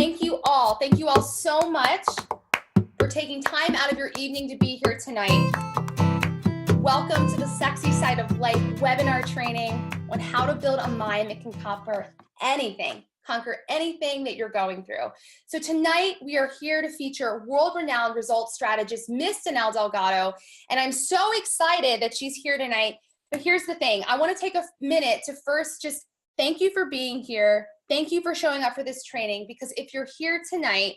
Thank you all. Thank you all so much for taking time out of your evening to be here tonight. Welcome to the Sexy Side of Life webinar training on how to build a mind that can conquer anything that you're going through. So tonight we are here to feature world-renowned results strategist, Miss Danelle Delgado, and I'm so excited that she's here tonight. But here's the thing, I want to take a minute to first just thank you for being here. Thank you for showing up for this training, because if you're here tonight,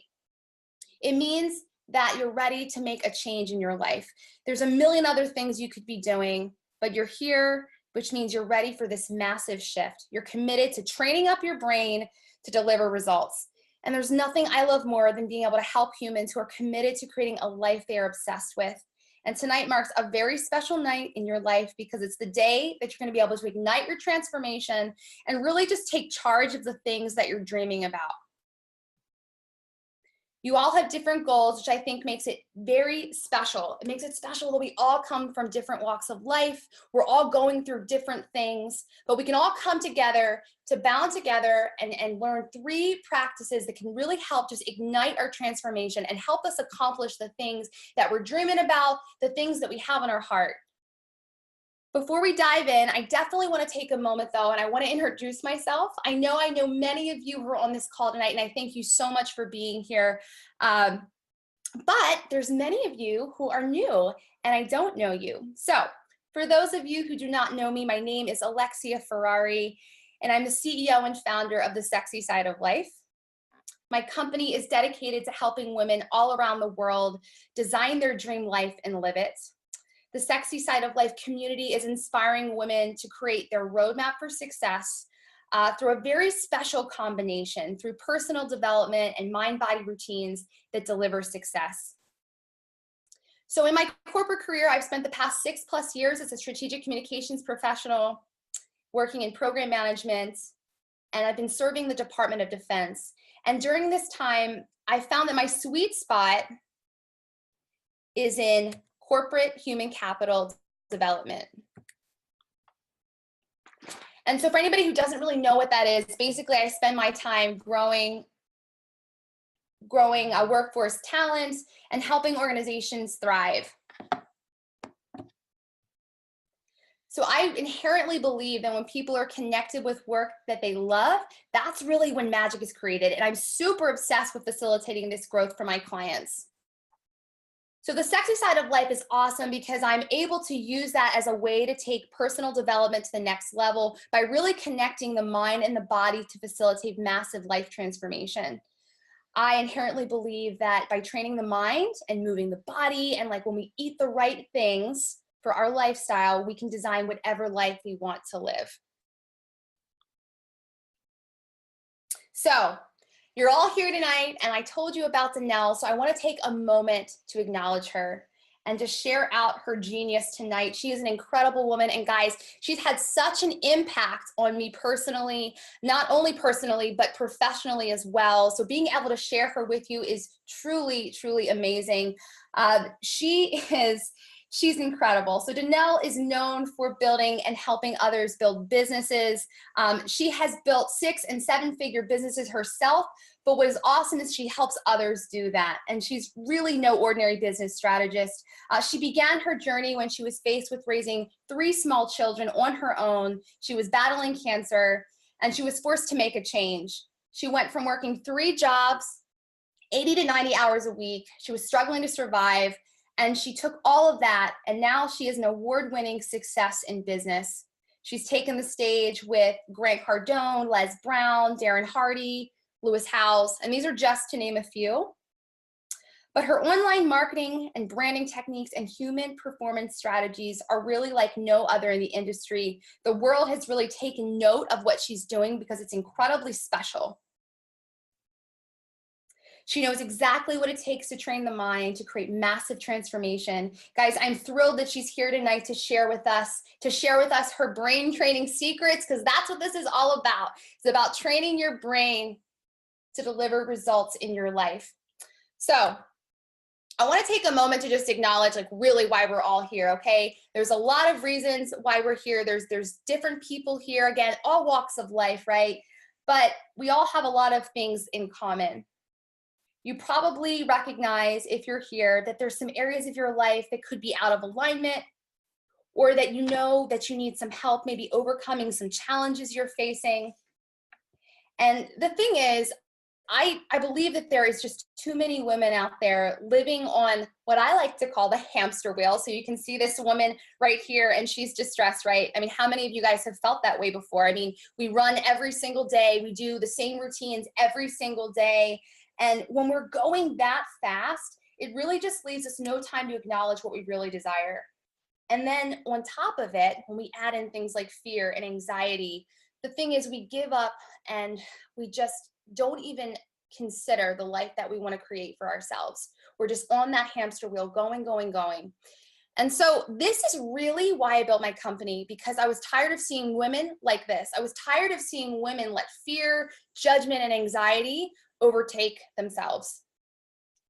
it means that you're ready to make a change in your life. There's a million other things you could be doing, but you're here, which means you're ready for this massive shift. You're committed to training up your brain to deliver results. And there's nothing I love more than being able to help humans who are committed to creating a life they are obsessed with. And tonight marks a very special night in your life, because it's the day that you're going to be able to ignite your transformation and really just take charge of the things that you're dreaming about. You all have different goals, which I think makes it very special. It makes it special that we all come from different walks of life. We're all going through different things, but we can all come together to bound together and learn 3 practices that can really help just ignite our transformation and help us accomplish the things that we're dreaming about, the things that we have in our heart. Before we dive in, I definitely want to take a moment though, and I want to introduce myself. I know many of you who are on this call tonight, and I thank you so much for being here. But there's many of you who are new and I don't know you. So for those of you who do not know me, my name is Alexia Ferrari, and I'm the CEO and founder of the Sexy Side of Life. My company is dedicated to helping women all around the world design their dream life and live it. The Sexy Side of Life community is inspiring women to create their roadmap for success through a very special combination, through personal development and mind-body routines that deliver success. So in my corporate career, I've spent the past 6+ years as a strategic communications professional, working in program management, and I've been serving the Department of Defense. And during this time, I found that my sweet spot is in corporate human capital development. And so for anybody who doesn't really know what that is, basically I spend my time growing a workforce talent and helping organizations thrive. So I inherently believe that when people are connected with work that they love, that's really when magic is created. And I'm super obsessed with facilitating this growth for my clients. So the Sexy Side of Life is awesome because I'm able to use that as a way to take personal development to the next level by really connecting the mind and the body to facilitate massive life transformation. I inherently believe that by training the mind and moving the body, and like when we eat the right things for our lifestyle, we can design whatever life we want to live. So you're all here tonight, and I told you about Danelle, so I want to take a moment to acknowledge her and to share out her genius tonight. She is an incredible woman, and guys, she's had such an impact on me personally, not only personally, but professionally as well. So being able to share her with you is truly, truly amazing. She's incredible. So Danelle is known for building and helping others build businesses. She has built 6- and 7-figure businesses herself, but what is awesome is she helps others do that. And she's really no ordinary business strategist. She began her journey when she was faced with raising 3 small children on her own. She was battling cancer, and she was forced to make a change. She went from working 3 jobs, 80 to 90 hours a week. She was struggling to survive. And she took all of that, and now she is an award-winning success in business. She's taken the stage with Grant Cardone, Les Brown, Darren Hardy, Lewis Howes, and these are just to name a few. But her online marketing and branding techniques and human performance strategies are really like no other in the industry. The world has really taken note of what she's doing because it's incredibly special. She knows exactly what it takes to train the mind to create massive transformation. Guys, I'm thrilled that she's here tonight to share with us her brain training secrets, because that's what this is all about. It's about training your brain to deliver results in your life. So I want to take a moment to just acknowledge like really why we're all here, okay? There's a lot of reasons why we're here. There's different people here, again, all walks of life, right? But we all have a lot of things in common. You probably recognize, if you're here, that there's some areas of your life that could be out of alignment, or that you know that you need some help, maybe overcoming some challenges you're facing. And the thing is, I believe that there is just too many women out there living on what I like to call the hamster wheel. So you can see this woman right here, and she's distressed, right? I mean, how many of you guys have felt that way before? I mean, we run every single day. We do the same routines every single day. And when we're going that fast, it really just leaves us no time to acknowledge what we really desire. And then on top of it, when we add in things like fear and anxiety, the thing is we give up and we just don't even consider the life that we want to create for ourselves. We're just on that hamster wheel, going, going, going. And so this is really why I built my company, because I was tired of seeing women like this. I was tired of seeing women let fear, judgment, and anxiety overtake themselves.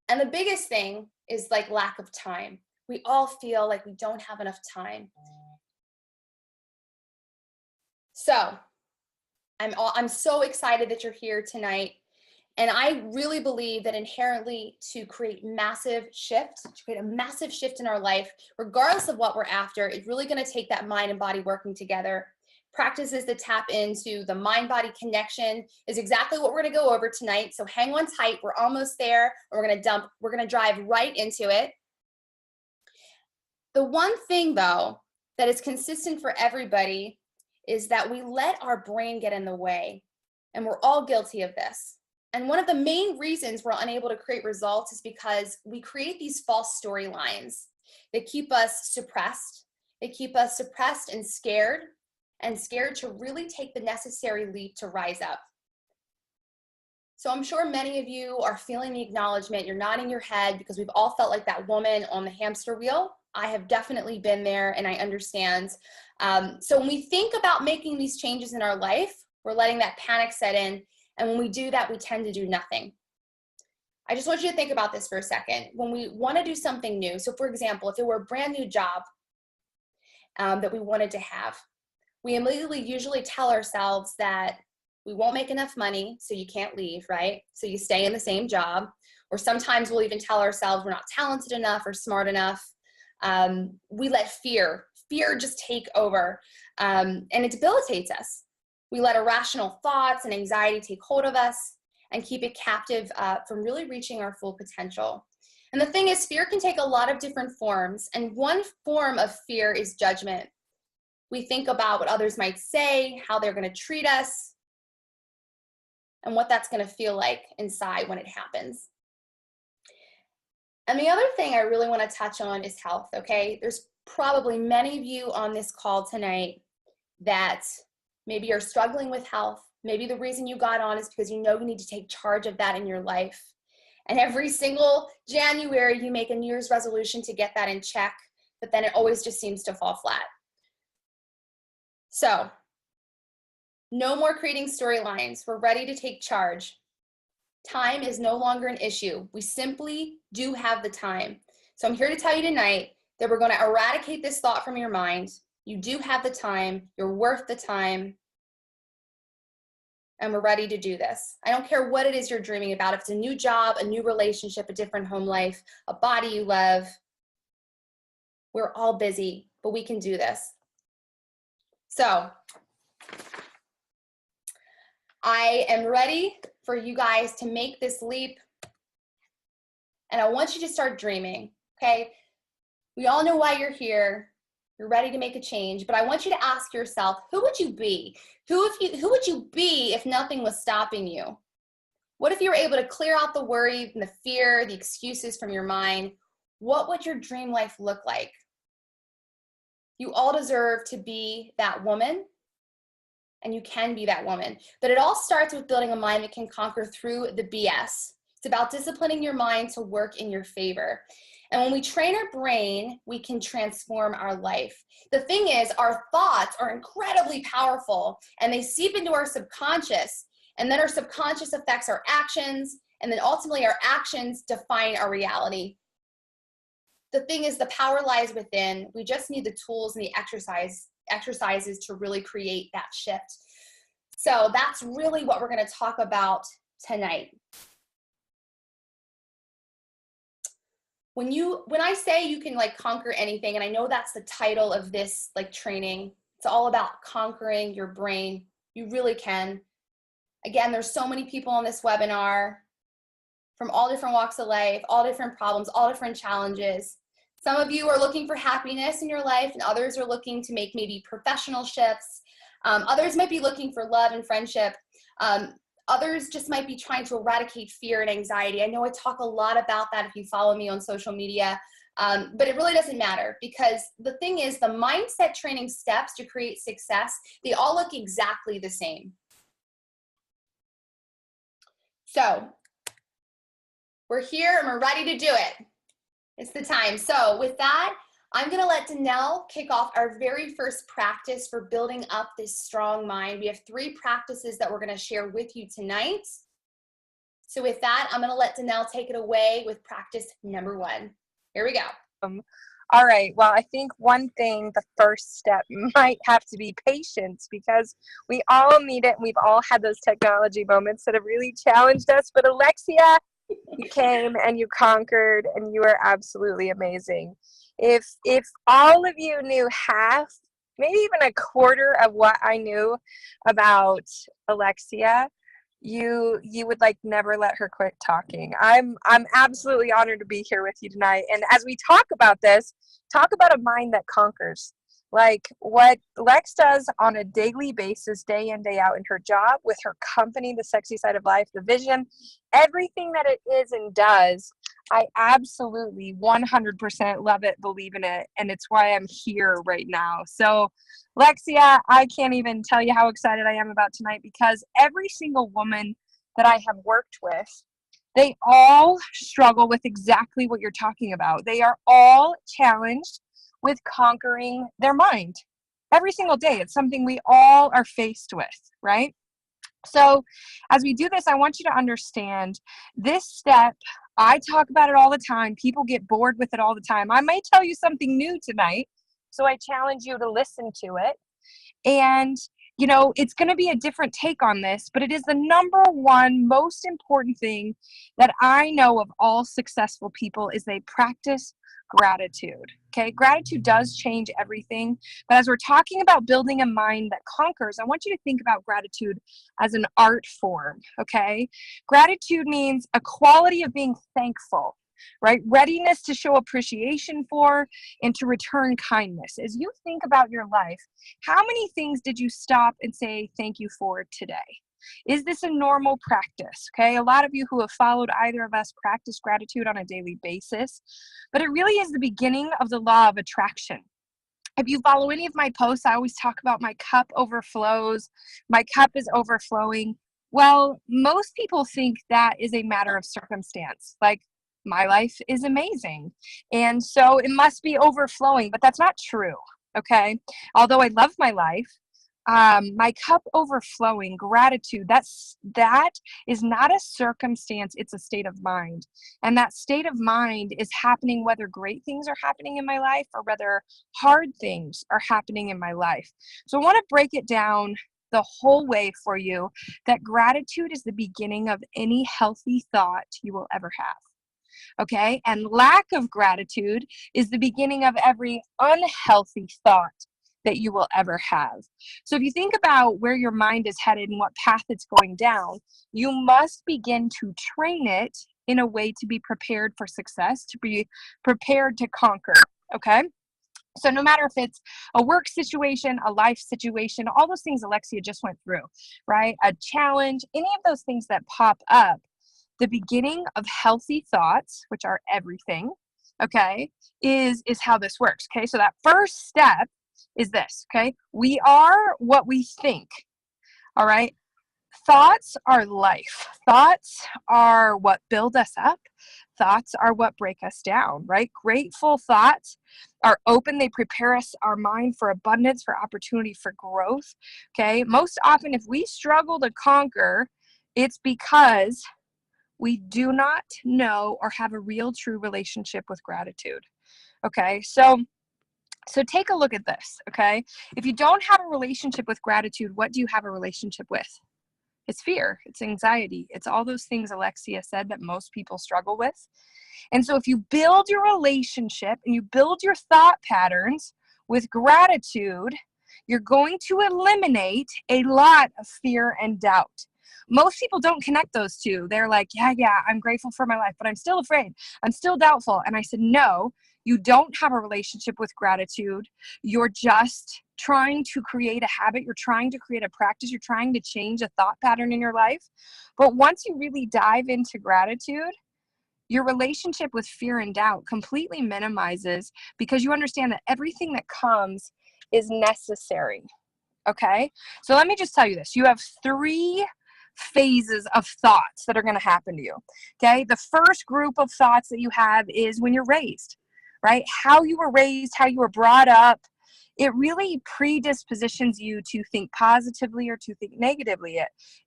And the biggest thing is like lack of time. We all feel like we don't have enough time. So I'm so excited that you're here tonight. And I really believe that inherently to create a massive shift in our life, regardless of what we're after, it's really going to take that mind and body working together. Practices that tap into the mind-body connection is exactly what we're going to go over tonight. So hang on tight. We're almost there. We're going to drive right into it. The one thing, though, that is consistent for everybody is that we let our brain get in the way, and we're all guilty of this. And one of the main reasons we're unable to create results is because we create these false storylines that keep us suppressed. They keep us suppressed and scared to really take the necessary leap to rise up. So I'm sure many of you are feeling the acknowledgement. You're nodding your head because we've all felt like that woman on the hamster wheel. I have definitely been there, and I understand. So when we think about making these changes in our life, we're letting that panic set in. And when we do that, we tend to do nothing. I just want you to think about this for a second. When we want to do something new, so for example, if it were a brand new job that we wanted to have, we immediately usually tell ourselves that we won't make enough money, so you can't leave, right? So you stay in the same job. Or sometimes we'll even tell ourselves we're not talented enough or smart enough. We let fear just take over, and it debilitates us. We let irrational thoughts and anxiety take hold of us and keep it captive from really reaching our full potential. And the thing is, fear can take a lot of different forms. And one form of fear is judgment. We think about what others might say, how they're going to treat us, and what that's going to feel like inside when it happens. And the other thing I really want to touch on is health, okay? There's probably many of you on this call tonight that maybe you're struggling with health. Maybe the reason you got on is because you know you need to take charge of that in your life. And every single January, you make a New Year's resolution to get that in check, but then it always just seems to fall flat. So, no more creating storylines. We're ready to take charge. Time is no longer an issue. We simply do have the time. So I'm here to tell you tonight that we're going to eradicate this thought from your mind. You do have the time. You're worth the time. And we're ready to do this. I don't care what it is you're dreaming about. If it's a new job, a new relationship, a different home life, a body you love. We're all busy, but we can do this. So I am ready for you guys to make this leap. And I want you to start dreaming, okay? We all know why you're here. You're ready to make a change, but I want you to ask yourself, who would you be? Who would you be if nothing was stopping you? What if you were able to clear out the worry and the fear, the excuses from your mind? What would your dream life look like? You all deserve to be that woman, and you can be that woman. But it all starts with building a mind that can conquer through the BS. It's about disciplining your mind to work in your favor. And when we train our brain, we can transform our life. The thing is, our thoughts are incredibly powerful, and they seep into our subconscious, and then our subconscious affects our actions, and then ultimately our actions define our reality. The thing is, the power lies within. We just need the tools and the exercises to really create that shift. So that's really what we're going to talk about tonight. when I say you can like conquer anything, and I know that's the title of this like training, it's all about conquering your brain. You really can. Again, there's so many people on this webinar from all different walks of life, all different problems, all different challenges. Some of you are looking for happiness in your life, and others are looking to make maybe professional shifts. Others might be looking for love and friendship. Others just might be trying to eradicate fear and anxiety. I know I talk a lot about that if you follow me on social media, but it really doesn't matter, because the thing is, the mindset training steps to create success, they all look exactly the same. So we're here and we're ready to do it. It's the time. So with that, I'm going to let Danelle kick off our very first practice for building up this strong mind. We have 3 practices that we're going to share with you tonight. So with that, I'm going to let Danelle take it away with practice number 1. Here we go. All right. Well, I think one thing, the first step might have to be patience, because we all need it. And we've all had those technology moments that have really challenged us. But Alexia, you came and you conquered, and you are absolutely amazing. If all of you knew half, maybe even a quarter of what I knew about Alexia, you would like never let her quit talking. I'm absolutely honored to be here with you tonight. And as we talk about this, talk about a mind that conquers. Like what Lex does on a daily basis, day in, day out in her job, with her company, The Sexy Side of Life, the vision, everything that it is and does, I absolutely 100% love it, believe in it, and it's why I'm here right now. So, Lexia, I can't even tell you how excited I am about tonight, because every single woman that I have worked with, they all struggle with exactly what you're talking about. They are all challenged with conquering their mind. Every single day, it's something we all are faced with, right? So as we do this, I want you to understand this step. I talk about it all the time. People get bored with it all the time. I might tell you something new tonight, so I challenge you to listen to it. And, you know, it's going to be a different take on this, but it is the number one most important thing that I know of all successful people is they practice gratitude. Okay, gratitude does change everything. But as we're talking about building a mind that conquers, I want you to think about gratitude as an art form. Okay, gratitude means a quality of being thankful, right? Readiness to show appreciation for and to return kindness. As you think about your life, how many things did you stop and say thank you for today? Is this a normal practice? Okay, a lot of you who have followed either of us practice gratitude on a daily basis, but it really is the beginning of the law of attraction. If you follow any of my posts, I always talk about my cup overflows, my cup is overflowing. Well, most people think that is a matter of circumstance, like my life is amazing, and so it must be overflowing, but that's not true, okay? Although I love my life, my cup overflowing, gratitude, that is not a circumstance, it's a state of mind. And that state of mind is happening whether great things are happening in my life or whether hard things are happening in my life. So I want to break it down the whole way for you, that gratitude is the beginning of any healthy thought you will ever have. Okay? And lack of gratitude is the beginning of every unhealthy thought that you will ever have. So if you think about where your mind is headed and what path it's going down, you must begin to train it in a way to be prepared for success, to be prepared to conquer, okay? So no matter if it's a work situation, a life situation, all those things Alexia just went through, right? A challenge, any of those things that pop up, the beginning of healthy thoughts, which are everything, okay, is how this works, okay? So that first step is this, okay? We are what we think, all right? Thoughts are life. Thoughts are what build us up. Thoughts are what break us down, right? Grateful thoughts are open. They prepare us, our mind, for abundance, for opportunity, for growth, okay? Most often, if we struggle to conquer, it's because we do not know or have a real, true relationship with gratitude, okay? So take a look at this, okay? If you don't have a relationship with gratitude, what do you have a relationship with? It's fear, it's anxiety, it's all those things Alexia said that most people struggle with. And so if you build your relationship and you build your thought patterns with gratitude, you're going to eliminate a lot of fear and doubt. Most people don't connect those two. They're like, yeah, I'm grateful for my life, but I'm still afraid. I'm still doubtful. And I said, no, you don't have a relationship with gratitude. You're just trying to create a habit. You're trying to create a practice. You're trying to change a thought pattern in your life. But once you really dive into gratitude, your relationship with fear and doubt completely minimizes, because you understand that everything that comes is necessary. Okay? So let me just tell you this. You have 3 phases of thoughts that are going to happen to you. Okay? The first group of thoughts that you have is when you're raised, right? How you were raised, how you were brought up. It really predispositions you to think positively or to think negatively.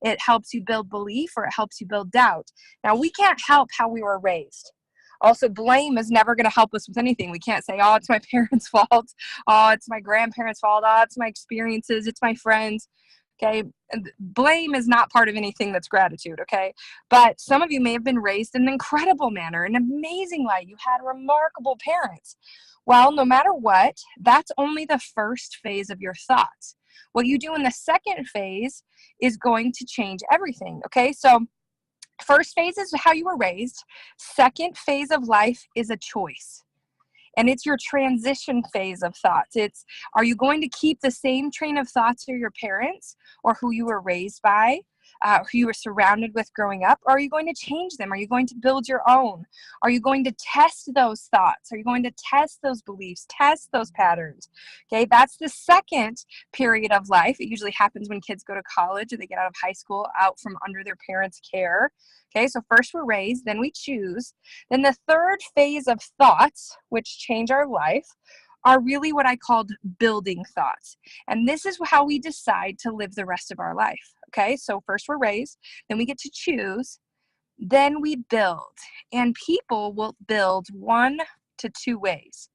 It helps you build belief or it helps you build doubt. Now, we can't help how we were raised. Also, blame is never going to help us with anything. We can't say, oh, it's my parents' fault. Oh, it's my grandparents' fault. Oh, it's my experiences. It's my friends. Okay. Blame is not part of anything that's gratitude. Okay. But some of you may have been raised in an incredible manner, an amazing life. You had remarkable parents. Well, no matter what, that's only the first phase of your thoughts. What you do in the second phase is going to change everything. Okay. So first phase is how you were raised. Second phase of life is a choice. And it's your transition phase of thoughts. It's, are you going to keep the same train of thoughts of your parents or who you were raised by, who you were surrounded with growing up? Or are you going to change them? Are you going to build your own? Are you going to test those thoughts? Are you going to test those beliefs, test those patterns? Okay, that's the second period of life. It usually happens when kids go to college or they get out of high school, out from under their parents' care. Okay, so first we're raised, then we choose. Then the third phase of thoughts, which change our life, are really what I called building thoughts. And this is how we decide to live the rest of our life. Okay, so first we're raised, then we get to choose, then we build. And people will build 1 to 2 ways.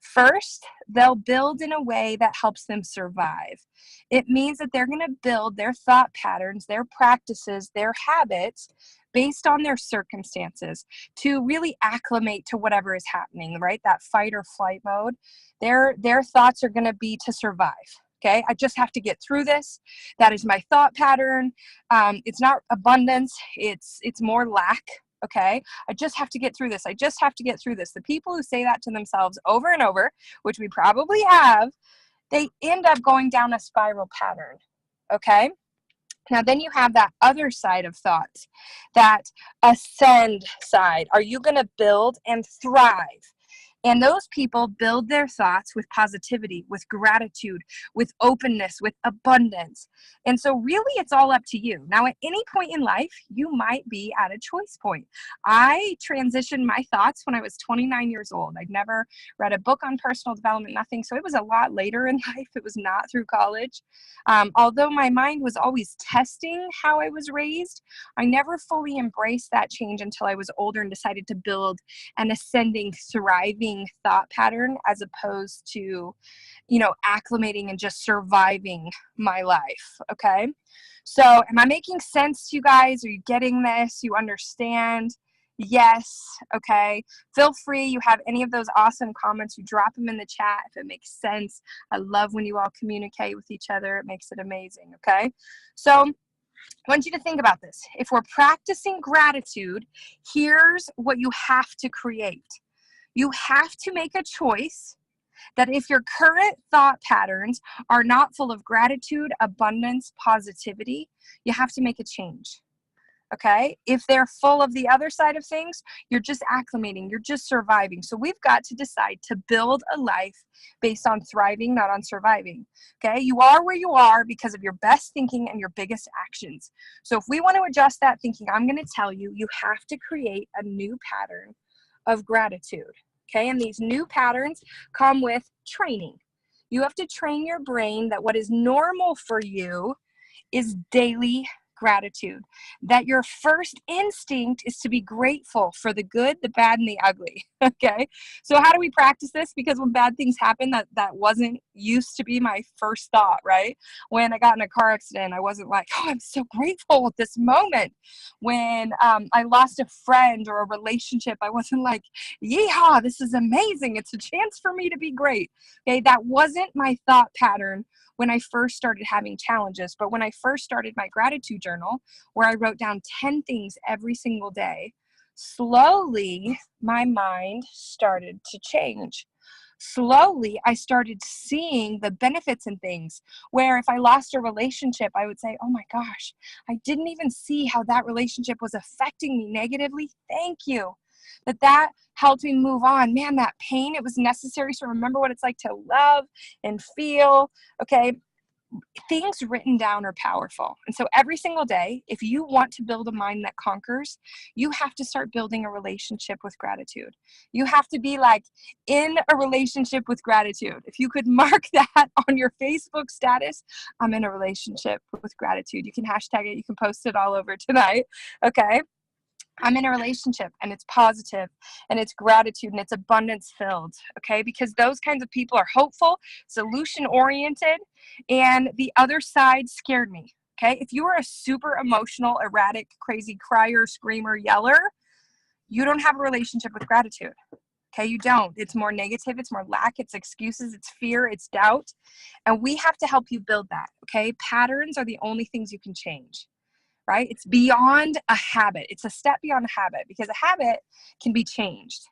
First, they'll build in a way that helps them survive. It means that they're going to build their thought patterns, their practices, their habits based on their circumstances to really acclimate to whatever is happening, right? That fight or flight mode. Their thoughts are going to be to survive. Okay, I just have to get through this. That is my thought pattern. It's not abundance. It's more lack. Okay, I just have to get through this. I just have to get through this. The people who say that to themselves over and over, which we probably have, they end up going down a spiral pattern. Okay. Now, then you have that other side of thoughts, that ascend side. Are you going to build and thrive? And those people build their thoughts with positivity, with gratitude, with openness, with abundance. And so really it's all up to you. Now, at any point in life, you might be at a choice point. I transitioned my thoughts when I was 29 years old. I'd never read a book on personal development, nothing. So it was a lot later in life. It was not through college. Although my mind was always testing how I was raised, I never fully embraced that change until I was older and decided to build an ascending, thriving thought pattern as opposed to, acclimating and just surviving my life. Okay. So am I making sense to you guys? Are you getting this? You understand? Yes. Okay. Feel free. You have any of those awesome comments, you drop them in the chat if it makes sense. I love when you all communicate with each other. It makes it amazing. Okay. So I want you to think about this. If we're practicing gratitude, here's what you have to create. You have to make a choice that if your current thought patterns are not full of gratitude, abundance, positivity, you have to make a change. Okay? If they're full of the other side of things, you're just acclimating, you're just surviving. So we've got to decide to build a life based on thriving, not on surviving. Okay? You are where you are because of your best thinking and your biggest actions. So if we want to adjust that thinking, I'm going to tell you, you have to create a new pattern of gratitude. Okay, and these new patterns come with training. You have to train your brain that what is normal for you is daily gratitude, that your first instinct is to be grateful for the good, the bad, and the ugly. Okay. So how do we practice this? Because when bad things happen, that wasn't used to be my first thought, right? When I got in a car accident, I wasn't like, oh, I'm so grateful at this moment. When I lost a friend or a relationship, I wasn't like, yeehaw, this is amazing. It's a chance for me to be great. Okay. That wasn't my thought pattern when I first started having challenges. But when I first started my gratitude journal, where I wrote down 10 things every single day, slowly my mind started to change. Slowly, I started seeing the benefits in things where if I lost a relationship, I would say, oh my gosh, I didn't even see how that relationship was affecting me negatively. Thank you. That helped me move on. Man, that pain, it was necessary to remember what it's like to love and feel. Okay. Things written down are powerful. And so every single day, if you want to build a mind that conquers, you have to start building a relationship with gratitude. You have to be like in a relationship with gratitude. If you could mark that on your Facebook status, I'm in a relationship with gratitude. You can hashtag it. You can post it all over tonight. Okay. I'm in a relationship and it's positive and it's gratitude and it's abundance filled. Okay. Because those kinds of people are hopeful, solution oriented, and the other side scared me. Okay. If you are a super emotional, erratic, crazy crier, screamer, yeller, you don't have a relationship with gratitude. Okay. You don't. It's more negative. It's more lack. It's excuses. It's fear. It's doubt. And we have to help you build that. Okay. Patterns are the only things you can change. Right? It's beyond a habit. It's a step beyond a habit because a habit can be changed.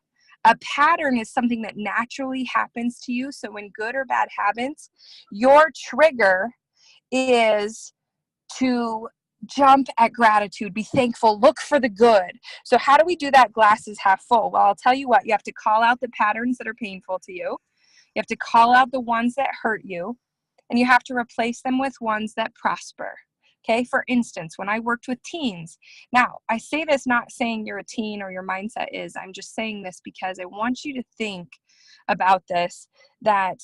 A pattern is something that naturally happens to you. So when good or bad happens, your trigger is to jump at gratitude, be thankful, look for the good. So how do we do that glass is half full? Well, I'll tell you what, you have to call out the patterns that are painful to you. You have to call out the ones that hurt you, and you have to replace them with ones that prosper. Okay, for instance, when I worked with teens, now I say this not saying you're a teen or your mindset is, I'm just saying this because I want you to think about this, that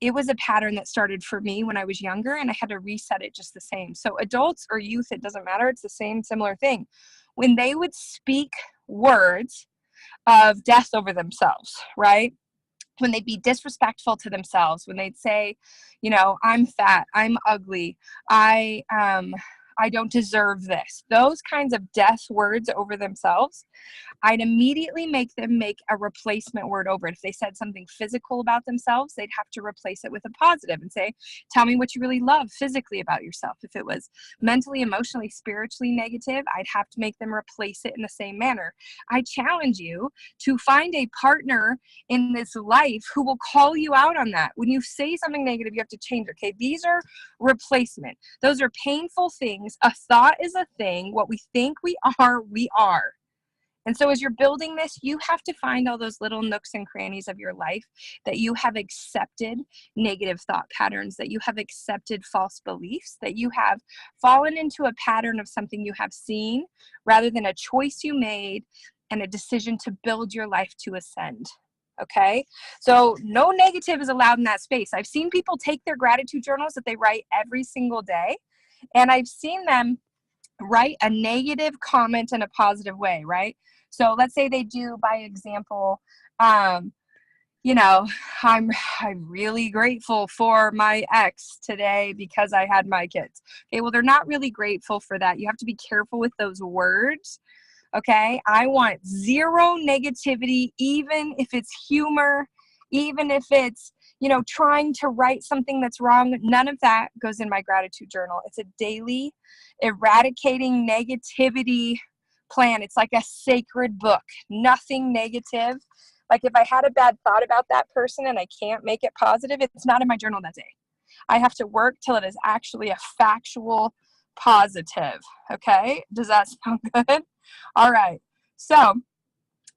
it was a pattern that started for me when I was younger and I had to reset it just the same. So adults or youth, it doesn't matter. It's the same, similar thing. When they would speak words of death over themselves, right? When they'd be disrespectful to themselves, when they'd say, you know, I'm fat, I'm ugly, I don't deserve this. Those kinds of death words over themselves, I'd immediately make them make a replacement word over it. If they said something physical about themselves, they'd have to replace it with a positive and say, tell me what you really love physically about yourself. If it was mentally, emotionally, spiritually negative, I'd have to make them replace it in the same manner. I challenge you to find a partner in this life who will call you out on that. When you say something negative, you have to change it. Okay, these are replacement. Those are painful things. A thought is a thing. What we think we are, we are. And so as you're building this, you have to find all those little nooks and crannies of your life that you have accepted negative thought patterns, that you have accepted false beliefs, that you have fallen into a pattern of something you have seen rather than a choice you made and a decision to build your life to ascend. Okay, so no negative is allowed in that space. I've seen people take their gratitude journals that they write every single day, and I've seen them write a negative comment in a positive way, right? So let's say they do, by example, you know, I'm really grateful for my ex today because I had my kids. Okay, well, they're not really grateful for that. You have to be careful with those words. Okay, I want zero negativity, even if it's humor, even if it's, you know, trying to write something that's wrong. None of that goes in my gratitude journal. It's a daily eradicating negativity plan. It's like a sacred book. Nothing negative. Like if I had a bad thought about that person and I can't make it positive, it's not in my journal that day. I have to work till it is actually a factual positive. Okay, does that sound good? All right, so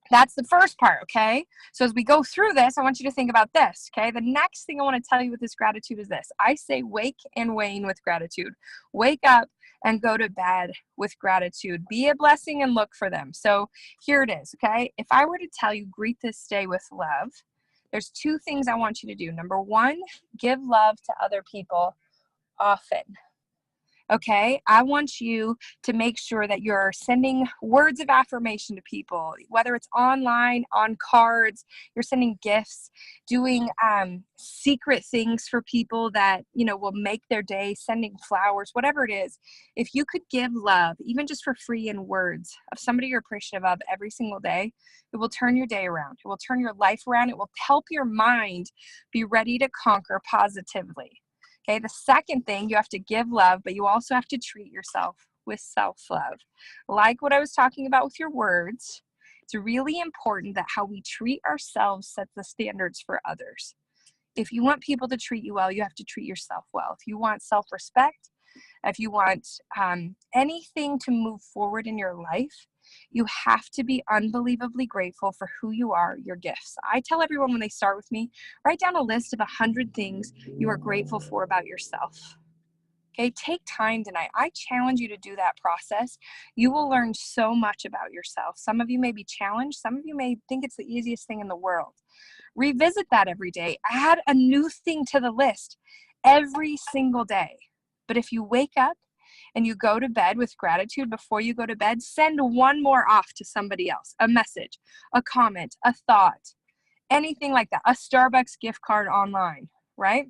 that's the first part, okay? So as we go through this, I want you to think about this, okay? The next thing I want to tell you with this gratitude is this. I say wake and wane with gratitude. Wake up and go to bed with gratitude. Be a blessing and look for them. So here it is, okay? If I were to tell you greet this day with love, there's two things I want you to do. Number one, give love to other people often. Okay, I want you to make sure that you're sending words of affirmation to people, whether it's online, on cards, you're sending gifts, doing secret things for people that, you know, will make their day, sending flowers, whatever it is. If you could give love, even just for free in words, of somebody you're appreciative of every single day, it will turn your day around. It will turn your life around. It will help your mind be ready to conquer positively. Okay, the second thing, you have to give love, but you also have to treat yourself with self-love. Like what I was talking about with your words, it's really important that how we treat ourselves sets the standards for others. If you want people to treat you well, you have to treat yourself well. If you want self-respect, if you want anything to move forward in your life, you have to be unbelievably grateful for who you are, your gifts. I tell everyone when they start with me, write down a list of 100 things you are grateful for about yourself. Okay, take time tonight. I challenge you to do that process. You will learn so much about yourself. Some of you may be challenged. Some of you may think it's the easiest thing in the world. Revisit that every day. Add a new thing to the list every single day. But if you wake up and you go to bed with gratitude before you go to bed, send one more off to somebody else, a message, a comment, a thought, anything like that, a Starbucks gift card online, right?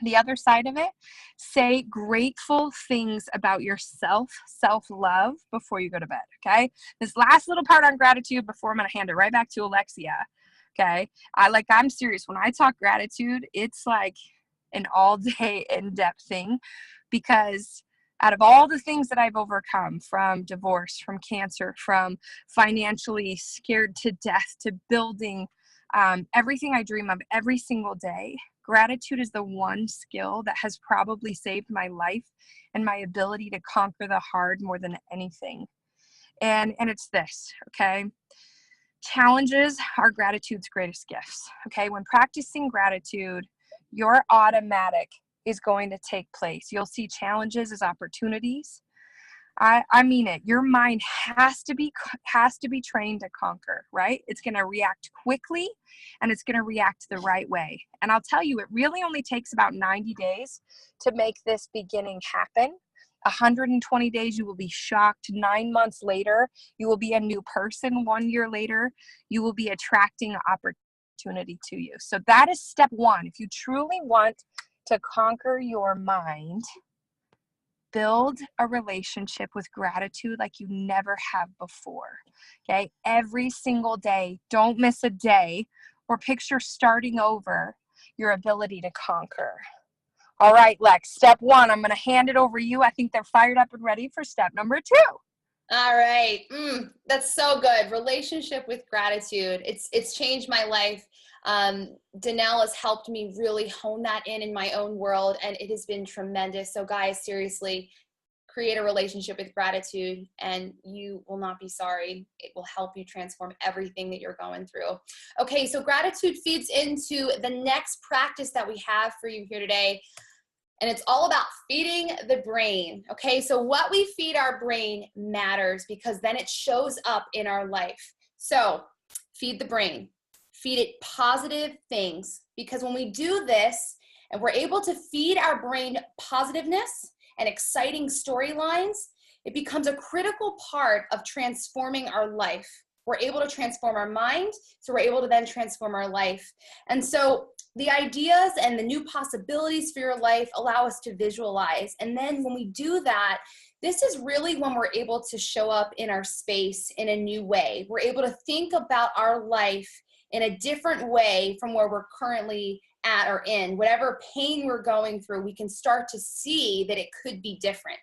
The other side of it, say grateful things about yourself, self-love before you go to bed, okay? This last little part on gratitude before I'm going to hand it right back to Alexia, okay? I'm serious. When I talk gratitude, it's like an all-day in-depth thing, because out of all the things that I've overcome, from divorce, from cancer, from financially scared to death, to building everything I dream of every single day, gratitude is the one skill that has probably saved my life and my ability to conquer the hard more than anything. And it's this, okay? Challenges are gratitude's greatest gifts, okay? When practicing gratitude, your automatic is going to take place. You'll see challenges as opportunities. I mean it. Your mind has to be trained to conquer, right? It's going to react quickly, and it's going to react the right way. And I'll tell you, it really only takes about 90 days to make this beginning happen. 120 days, you will be shocked. 9 months later, you will be a new person. 1 year later, you will be attracting opportunity to you. So that is step one. If you truly want to conquer your mind, build a relationship with gratitude like you never have before, okay? Every single day, don't miss a day, or picture starting over your ability to conquer. All right, Lex, step one, I'm going to hand it over to you. I think they're fired up and ready for step number 2. All right. That's so good. Relationship with gratitude. It's changed my life. Danelle has helped me really hone that in my own world, and it has been tremendous. So guys, seriously, create a relationship with gratitude and you will not be sorry. It will help you transform everything that you're going through. Okay, so gratitude feeds into the next practice that we have for you here today. And it's all about feeding the brain. Okay, so what we feed our brain matters, because then it shows up in our life. So feed the brain, feed it positive things, because when we do this and we're able to feed our brain positiveness and exciting storylines, it becomes a critical part of transforming our life. We're able to transform our mind, so we're able to then transform our life. And so the ideas and the new possibilities for your life allow us to visualize. And then when we do that, this is really when we're able to show up in our space in a new way. We're able to think about our life in a different way from where we're currently at or in. Whatever pain we're going through, we can start to see that it could be different.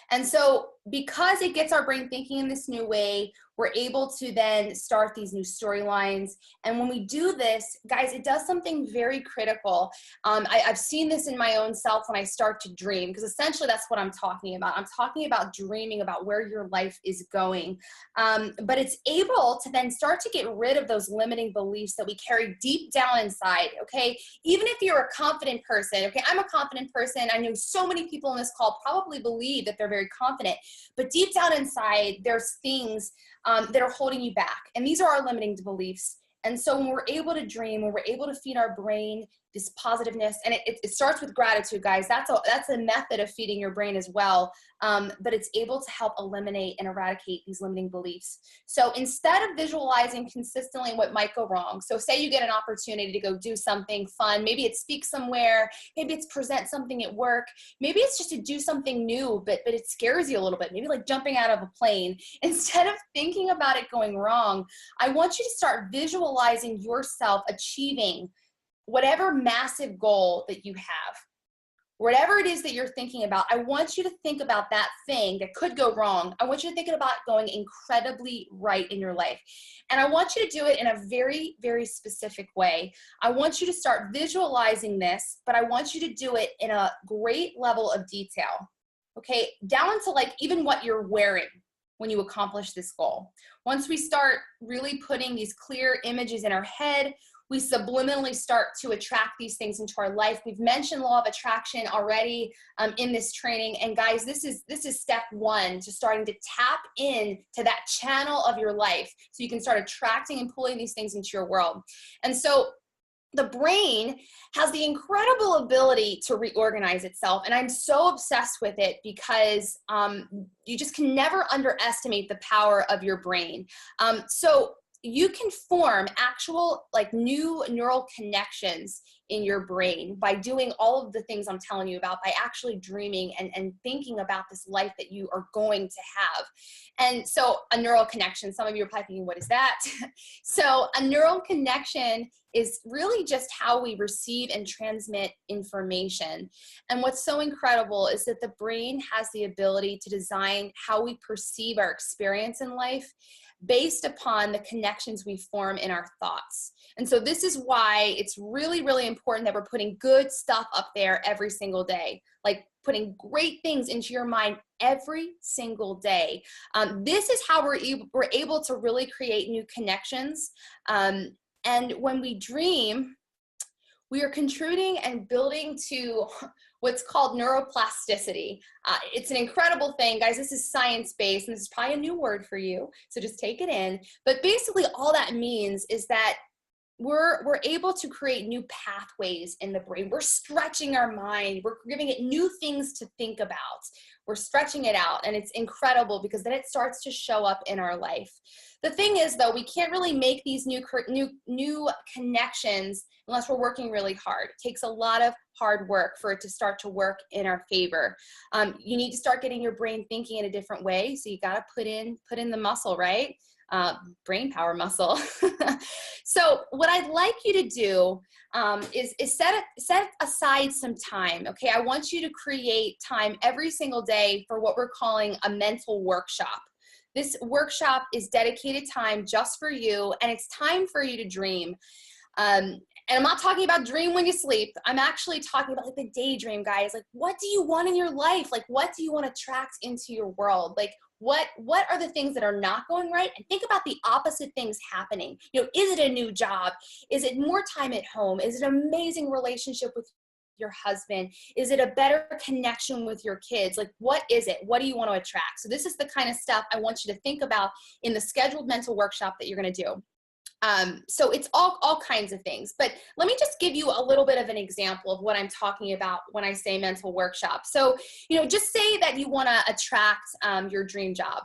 And so because it gets our brain thinking in this new way, we're able to then start these new storylines. And when we do this, guys, it does something very critical. I've seen this in my own self when I start to dream, because essentially that's what I'm talking about. I'm talking about dreaming about where your life is going. But it's able to then start to get rid of those limiting beliefs that we carry deep down inside, okay? Even if you're a confident person, okay, I'm a confident person. I know so many people on this call probably believe that they're very confident, but deep down inside, there's things that are holding you back. And these are our limiting beliefs. And so when we're able to dream, when we're able to feed our brain this positiveness. And it starts with gratitude, guys. That's a method of feeding your brain as well. But it's able to help eliminate and eradicate these limiting beliefs. So instead of visualizing consistently what might go wrong, so say you get an opportunity to go do something fun, maybe it's speak somewhere, maybe it's present something at work, maybe it's just to do something new, but it scares you a little bit, maybe like jumping out of a plane. Instead of thinking about it going wrong, I want you to start visualizing yourself achieving whatever massive goal that you have. Whatever it is that you're thinking about, I want you to think about that thing that could go wrong. I want you to think about going incredibly right in your life. And I want you to do it in a very, very specific way. I want you to start visualizing this, but I want you to do it in a great level of detail. Okay, down to like even what you're wearing when you accomplish this goal. Once we start really putting these clear images in our head, we subliminally start to attract these things into our life. We've mentioned law of attraction already in this training. And guys, this is step one to starting to tap in to that channel of your life so you can start attracting and pulling these things into your world. And so the brain has the incredible ability to reorganize itself. And I'm so obsessed with it because you just can never underestimate the power of your brain. So you can form actual like new neural connections in your brain by doing all of the things I'm telling you about, by actually dreaming and thinking about this life that you are going to have. And so a neural connection, some of you are probably thinking, what is that? So a neural connection is really just how we receive and transmit information. And what's so incredible is that the brain has the ability to design how we perceive our experience in life based upon the connections we form in our thoughts. And so this is why it's really, really important that we're putting good stuff up there every single day, like putting great things into your mind every single day. This is how we're able to really create new connections. And when we dream, we are contributing and building to what's called neuroplasticity. It's an incredible thing, guys. This is science-based, and this is probably a new word for you, so just take it in. But basically, all that means is that we're able to create new pathways in the brain. We're stretching our mind. We're giving it new things to think about. We're stretching it out, and it's incredible because then it starts to show up in our life. The thing is, though, we can't really make these new connections unless we're working really hard. It takes a lot of hard work for it to start to work in our favor. You need to start getting your brain thinking in a different way. So you got to put in the muscle, right? Brain power muscle. So what I'd like you to do is set aside some time. Okay, I want you to create time every single day for what we're calling a mental workshop. This workshop is dedicated time just for you, and it's time for you to dream. And I'm not talking about dream when you sleep. I'm actually talking about like the daydream, guys. Like, what do you want in your life? Like, what do you want to attract into your world? Like, what are the things that are not going right? And think about the opposite things happening. You know, is it a new job? Is it more time at home? Is it an amazing relationship with your husband? Is it a better connection with your kids? Like, what is it? What do you want to attract? So this is the kind of stuff I want you to think about in the scheduled mental workshop that you're going to do. So it's all kinds of things, but let me just give you a little bit of an example of what I'm talking about when I say mental workshop. So, you know, just say that you want to attract your dream job.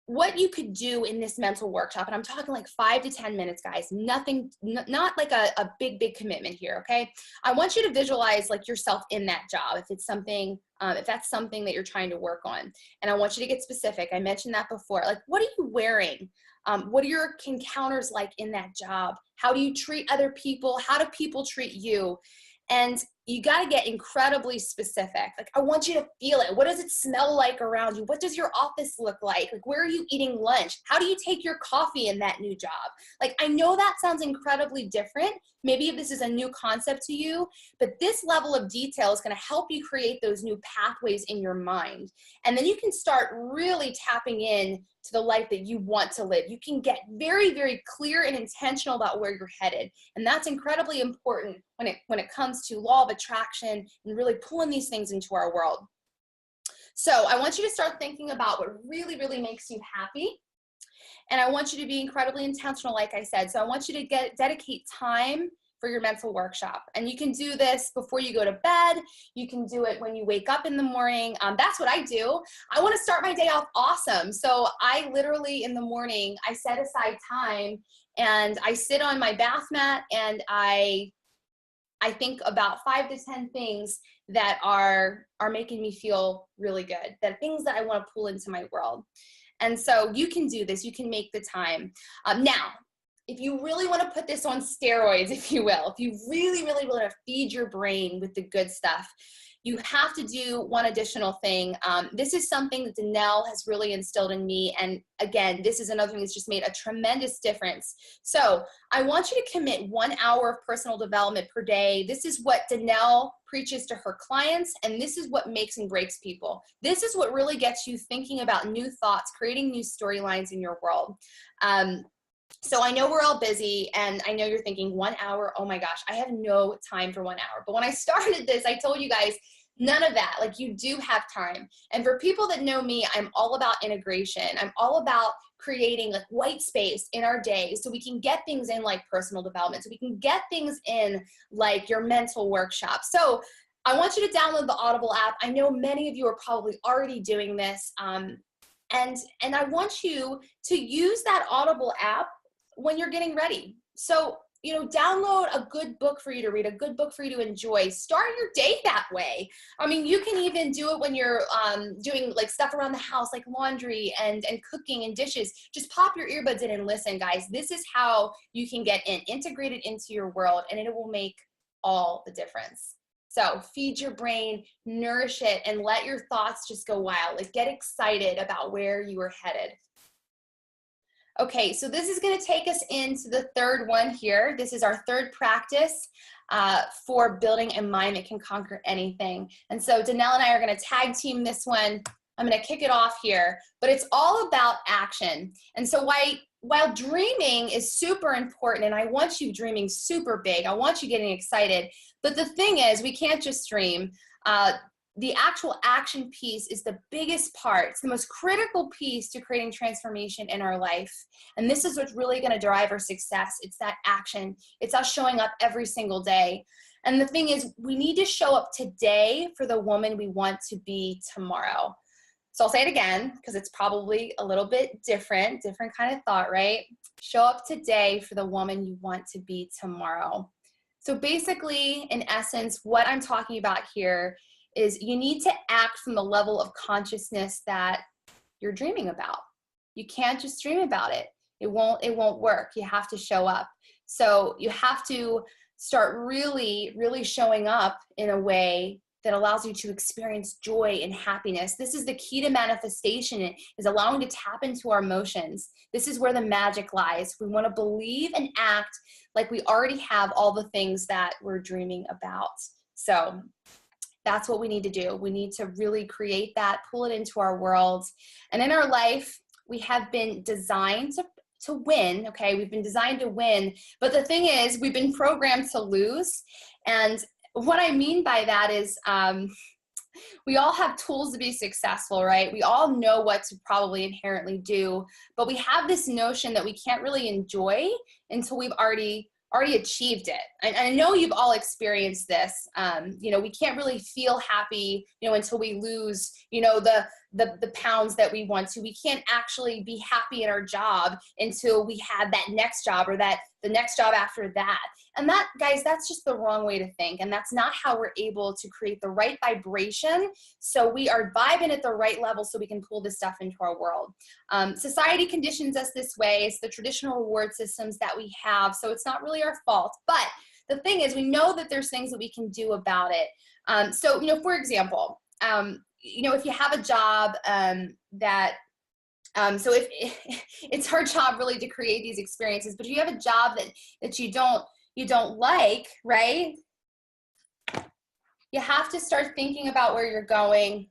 What you could do in this mental workshop, and I'm talking like 5 to 10 minutes, guys, nothing, not like a big commitment here. Okay. I want you to visualize like yourself in that job. If it's something, if that's something that you're trying to work on, and I want you to get specific. I mentioned that before. Like, what are you wearing? What are your encounters like in that job? How do you treat other people? How do people treat you? And you got to get incredibly specific. Like, I want you to feel it. What does it smell like around you? What does your office look like? Like, where are you eating lunch? How do you take your coffee in that new job? Like, I know that sounds incredibly different. Maybe if this is a new concept to you, but this level of detail is going to help you create those new pathways in your mind. And then you can start really tapping in to the life that you want to live. You can get very, very clear and intentional about where you're headed. And that's incredibly important when it comes to law of attraction and really pulling these things into our world. So I want you to start thinking about what really, really makes you happy. And I want you to be incredibly intentional, like I said. So I want you to dedicate time for your mental workshop. And you can do this before you go to bed. You can do it when you wake up in the morning. That's what I do. I want to start my day off awesome. So I literally in the morning, I set aside time and I sit on my bath mat and I think about 5 to 10 things that are making me feel really good, that things that I want to pull into my world. And so you can do this. You can make the time. Now, if you really want to put this on steroids, if you will, if you really, really want to feed your brain with the good stuff, you have to do one additional thing. This is something that Danelle has really instilled in me. And again, this is another thing that's just made a tremendous difference. So I want you to commit 1 hour of personal development per day. This is what Danelle preaches to her clients, and this is what makes and breaks people. This is what really gets you thinking about new thoughts, creating new storylines in your world. So I know we're all busy, and I know you're thinking 1 hour, oh my gosh, I have no time for 1 hour. But when I started this, I told you guys, none of that. Like, you do have time. And for people that know me, I'm all about integration. I'm all about creating like white space in our day so we can get things in like personal development, so we can get things in like your mental workshop. So I want you to download the Audible app. I know many of you are probably already doing this. And I want you to use that Audible app when you're getting ready. So, you know, download a good book for you to read, a good book for you to enjoy. Start your day that way. I mean, you can even do it when you're doing like stuff around the house, like laundry and cooking and dishes. Just pop your earbuds in and listen, guys. This is how you can get integrated into your world, and it will make all the difference. So feed your brain, nourish it, and let your thoughts just go wild. Like, get excited about where you are headed. Okay, so this is going to take us into the third one here. This is our third practice for building a mind that can conquer anything. And so Danelle and I are going to tag team this one. I'm going to kick it off here, but it's all about action. And so while dreaming is super important, and I want you dreaming super big, I want you getting excited, but the thing is, we can't just dream. The actual action piece is the biggest part. It's the most critical piece to creating transformation in our life. And this is what's really going to drive our success. It's that action. It's us showing up every single day. And the thing is, we need to show up today for the woman we want to be tomorrow. So I'll say it again, because it's probably a little bit different kind of thought, right? Show up today for the woman you want to be tomorrow. So basically, in essence, what I'm talking about here is you need to act from the level of consciousness that you're dreaming about. You can't just dream about it. It won't work. You have to show up. So you have to start really, really showing up in a way that allows you to experience joy and happiness. This is the key to manifestation, is allowing to tap into our emotions. This is where the magic lies. We want to believe and act like we already have all the things that we're dreaming about. So that's what we need to do. We need to really create that, pull it into our world. And in our life, we have been designed to win, okay? We've been designed to win. But the thing is, we've been programmed to lose. And what I mean by that is we all have tools to be successful, right? We all know what to probably inherently do. But we have this notion that we can't really enjoy until we've already achieved it. And I know you've all experienced this. You know, we can't really feel happy, you know, until we lose, you know, the pounds that we want to. We can't actually be happy in our job until we have that next job, or the next job after that. And that, guys, that's just the wrong way to think. And that's not how we're able to create the right vibration. So we are vibing at the right level so we can pull this stuff into our world. Society conditions us this way. It's the traditional reward systems that we have. So it's not really our fault. But the thing is, we know that there's things that we can do about it. So, you know, for example, you know, if you have a job so if it's our job really to create these experiences, but if you have a job that you don't like, right? You have to start thinking about where you're going.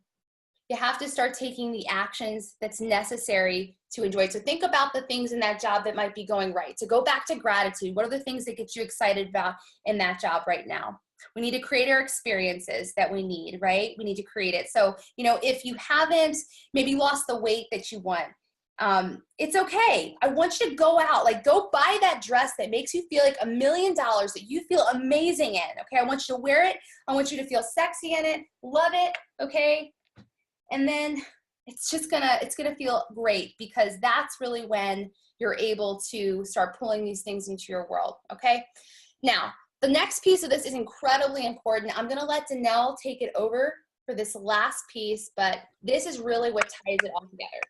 You have to start taking the actions that's necessary to enjoy it. So think about the things in that job that might be going right. So go back to gratitude. What are the things that get you excited about in that job right now? We need to create our experiences that we need, right? We need to create it. So, you know, if you haven't maybe lost the weight that you want, It's okay. I want you to go out, like go buy that dress that makes you feel like $1 million, that you feel amazing in. Okay. I want you to wear it. I want you to feel sexy in it. Love it. Okay. And then it's gonna feel great, because that's really when you're able to start pulling these things into your world. Okay. Now, the next piece of this is incredibly important. I'm gonna let Danelle take it over for this last piece, but this is really what ties it all together.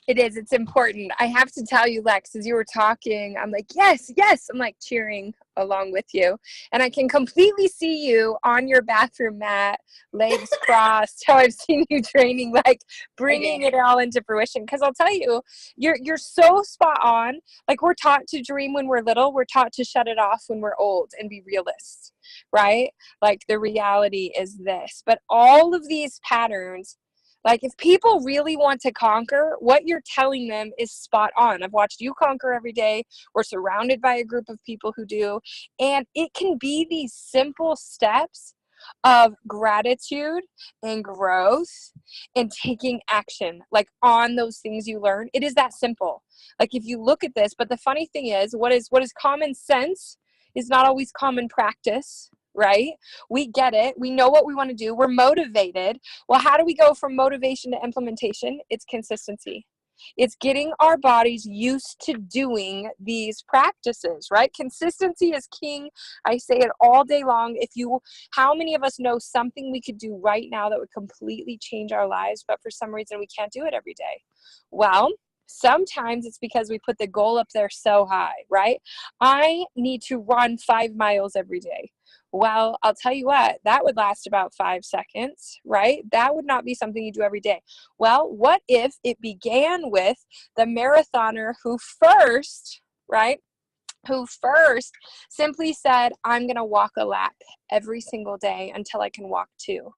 It is. It's important. I have to tell you, Lex, as you were talking, I'm like, yes, yes. I'm like cheering along with you. And I can completely see you on your bathroom mat, legs crossed, how I've seen you training, like bringing it all into fruition. Because I'll tell you, you're so spot on. Like, we're taught to dream when we're little. We're taught to shut it off when we're old and be realists, right? Like, the reality is this. But all of these patterns, like, if people really want to conquer, what you're telling them is spot on. I've watched you conquer every day. We're surrounded by a group of people who do. And it can be these simple steps of gratitude and growth and taking action, like on those things you learn. It is that simple. Like, if you look at this, but the funny thing is, what is common sense is not always common practice. Right? We get it. We know what we want to do. We're motivated. Well, how do we go from motivation to implementation? It's consistency. It's getting our bodies used to doing these practices, right? Consistency is king. I say it all day long. How many of us know something we could do right now that would completely change our lives, but for some reason we can't do it every day? Well, sometimes it's because we put the goal up there so high, right? I need to run 5 miles every day. Well, I'll tell you what, that would last about 5 seconds, right? That would not be something you do every day. Well, what if it began with the marathoner who first, right? Who first simply said, I'm going to walk a lap every single day until I can walk 2.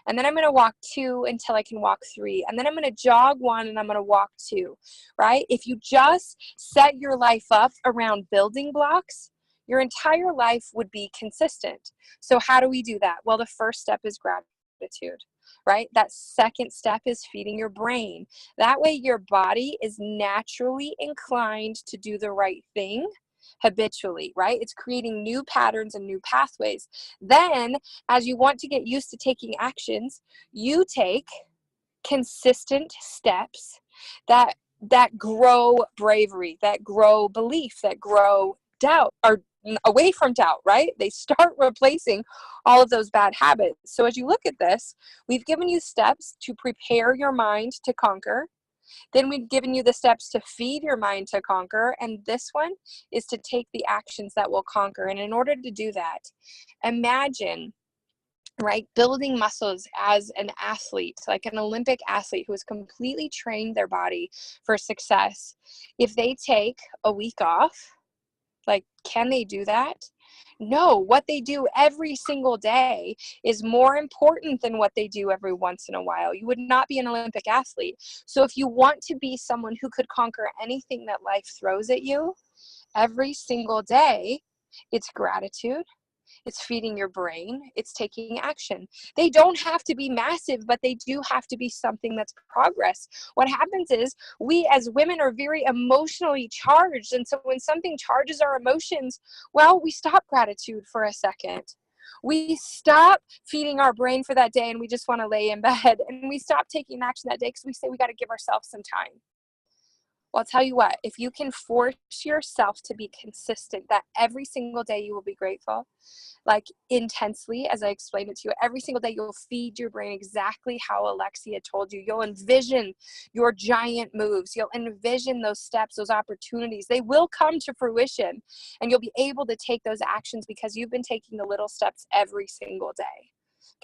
And then I'm going to walk 2 until I can walk 3. And then I'm going to jog 1 and I'm going to walk 2, right? If you just set your life up around building blocks, your entire life would be consistent. So how do we do that? Well, the first step is gratitude, right? That second step is feeding your brain. That way your body is naturally inclined to do the right thing habitually, right? It's creating new patterns and new pathways. Then, as you want to get used to taking actions, you take consistent steps that grow bravery, that grow belief, that grow doubt, or away from doubt, right? They start replacing all of those bad habits. So as you look at this, we've given you steps to prepare your mind to conquer. Then we've given you the steps to feed your mind to conquer. And this one is to take the actions that will conquer. And in order to do that, imagine, right, building muscles as an athlete, like an Olympic athlete who has completely trained their body for success. If they take a week off, like, can they do that? No, what they do every single day is more important than what they do every once in a while. You would not be an Olympic athlete. So if you want to be someone who could conquer anything that life throws at you every single day, it's gratitude. It's feeding your brain. It's taking action. They don't have to be massive, but they do have to be something that's progress. What happens is we as women are very emotionally charged. And so when something charges our emotions, well, we stop gratitude for a second. We stop feeding our brain for that day and we just want to lay in bed. And we stop taking action that day because we say we got to give ourselves some time. Well, I'll tell you what, if you can force yourself to be consistent, that every single day you will be grateful, like intensely, as I explained it to you, every single day you'll feed your brain exactly how Alexia told you. You'll envision your giant moves. You'll envision those steps, those opportunities. They will come to fruition and you'll be able to take those actions because you've been taking the little steps every single day.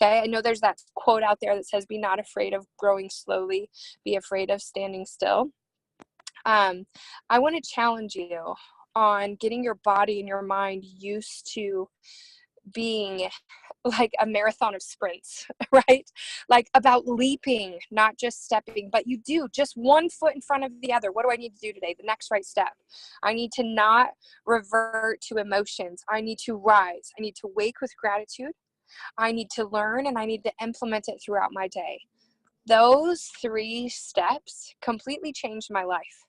Okay, I know there's that quote out there that says, be not afraid of growing slowly, be afraid of standing still. I want to challenge you on getting your body and your mind used to being like a marathon of sprints, right? Like about leaping, not just stepping, but you do just one foot in front of the other. What do I need to do today? The next right step. I need to not revert to emotions. I need to rise. I need to wake with gratitude. I need to learn and I need to implement it throughout my day. Those 3 steps completely changed my life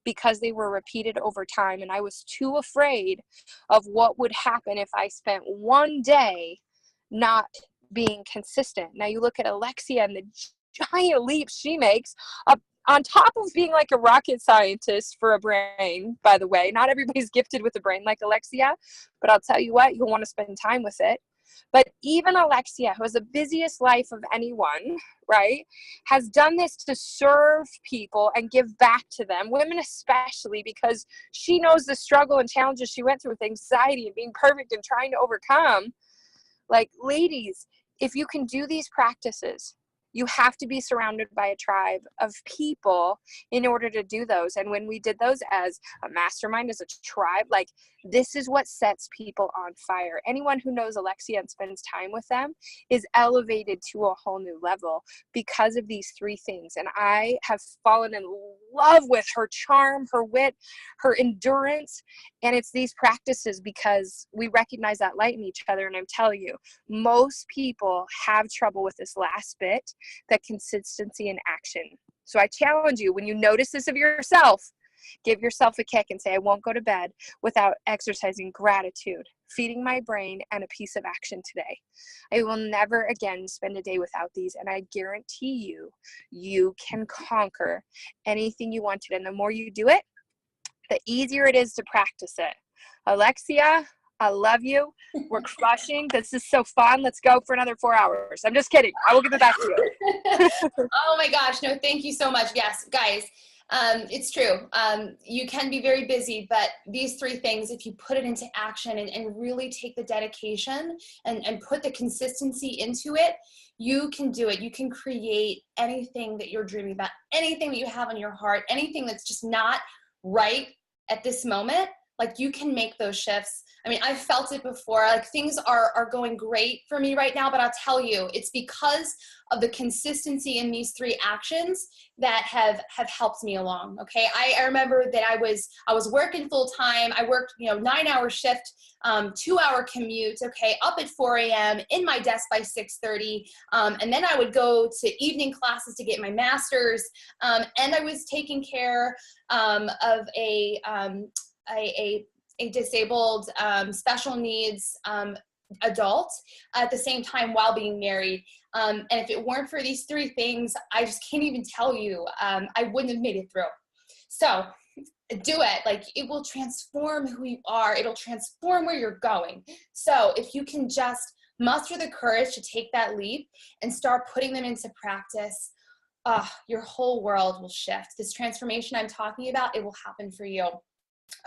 because they were repeated over time. And I was too afraid of what would happen if I spent one day not being consistent. Now you look at Alexia and the giant leaps she makes up on top of being like a rocket scientist for a brain, by the way. Not everybody's gifted with a brain like Alexia, but I'll tell you what, you'll want to spend time with it. But even Alexia, who has the busiest life of anyone, right, has done this to serve people and give back to them, women especially, because she knows the struggle and challenges she went through with anxiety and being perfect and trying to overcome. Like, ladies, if you can do these practices, you have to be surrounded by a tribe of people in order to do those. And when we did those as a mastermind, as a tribe, like, this is what sets people on fire. Anyone who knows Alexia and spends time with them is elevated to a whole new level because of these 3 things. And I have fallen in love with her charm, her wit, her endurance. And it's these practices because we recognize that light in each other. And I'm telling you, most people have trouble with this last bit, that consistency in action. So I challenge you, when you notice this of yourself, give yourself a kick and say, I won't go to bed without exercising gratitude, feeding my brain, and a piece of action today. I will never again spend a day without these. And I guarantee you, you can conquer anything you wanted. And the more you do it, the easier it is to practice it. Alexia, I love you. We're crushing. This is so fun. Let's go for another 4 hours. I'm just kidding. I will give it back to you. Oh my gosh. No, thank you so much. Yes, guys, it's true. You can be very busy, but these 3 things, if you put it into action and really take the dedication and put the consistency into it, you can do it. You can create anything that you're dreaming about, anything that you have in your heart, anything that's just not right at this moment. Like, you can make those shifts. I mean, I've felt it before. Like, things are going great for me right now, but I'll tell you, it's because of the consistency in these 3 actions that have helped me along. Okay. I remember that I was working full time. I worked, 9-hour shift, 2-hour commute. Okay. Up at 4 a.m. in my desk by 6:30. And then I would go to evening classes to get my master's. And I was taking care of a disabled special needs adult at the same time while being married. And if it weren't for these 3 things, I just can't even tell you, I wouldn't have made it through. So do it. Like, it will transform who you are. It'll transform where you're going. So if you can just muster the courage to take that leap and start putting them into practice, your whole world will shift. This transformation I'm talking about, it will happen for you.